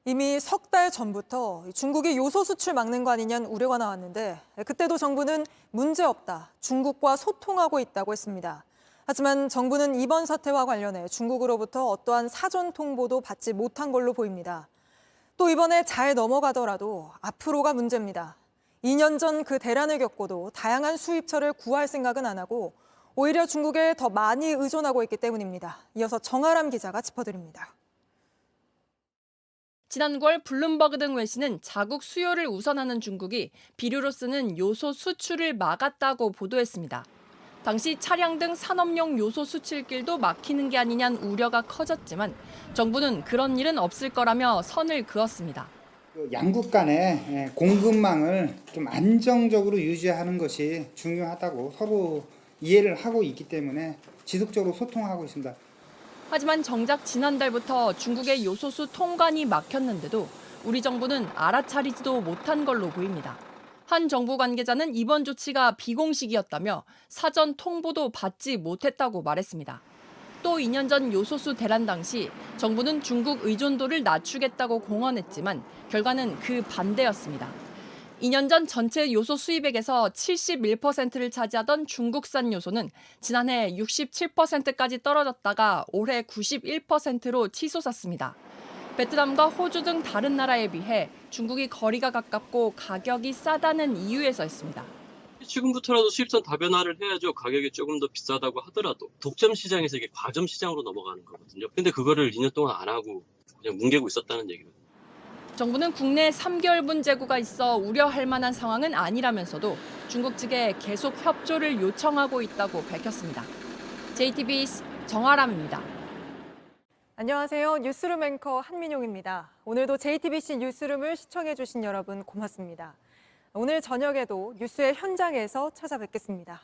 이미 석 달 전부터 중국이 요소 수출 막는 거 아니냐는 우려가 나왔는데 그때도 정부는 문제없다, 중국과 소통하고 있다고 했습니다. 하지만 정부는 이번 사태와 관련해 중국으로부터 어떠한 사전 통보도 받지 못한 걸로 보입니다. 또 이번에 잘 넘어가더라도 앞으로가 문제입니다. 2년 전 그 대란을 겪고도 다양한 수입처를 구할 생각은 안 하고 오히려 중국에 더 많이 의존하고 있기 때문입니다. 이어서 정아람 기자가 짚어드립니다. 지난 9월 블룸버그 등 외신은 자국 수요를 우선하는 중국이 비료로 쓰는 요소 수출을 막았다고 보도했습니다. 당시 차량 등 산업용 요소 수출길도 막히는 게 아니냐는 우려가 커졌지만 정부는 그런 일은 없을 거라며 선을 그었습니다. 양국 간의 공급망을 좀 안정적으로 유지하는 것이 중요하다고 서로 이해를 하고 있기 때문에 지속적으로 소통하고 있습니다. 하지만 정작 지난달부터 중국의 요소수 통관이 막혔는데도 우리 정부는 알아차리지도 못한 걸로 보입니다. 한 정부 관계자는 이번 조치가 비공식이었다며 사전 통보도 받지 못했다고 말했습니다. 또 2년 전 요소수 대란 당시 정부는 중국 의존도를 낮추겠다고 공언했지만 결과는 그 반대였습니다. 2년 전 전체 요소 수입액에서 71%를 차지하던 중국산 요소는 지난해 67%까지 떨어졌다가 올해 91%로 치솟았습니다. 베트남과 호주 등 다른 나라에 비해 중국이 거리가 가깝고 가격이 싸다는 이유에서였습니다. 지금부터라도 수입선 다변화를 해야죠. 가격이 조금 더 비싸다고 하더라도 독점 시장에서 이게 과점 시장으로 넘어가는 거거든요. 근데 그거를 2년 동안 안 하고 그냥 뭉개고 있었다는 얘기거든요. 정부는 국내 3개월분 재고가 있어 우려할 만한 상황은 아니라면서도 중국 측에 계속 협조를 요청하고 있다고 밝혔습니다. JTBC 정아람입니다. 안녕하세요. 뉴스룸 앵커 한민용입니다. 오늘도 JTBC 뉴스룸을 시청해주신 여러분 고맙습니다. 오늘 저녁에도 뉴스의 현장에서 찾아뵙겠습니다.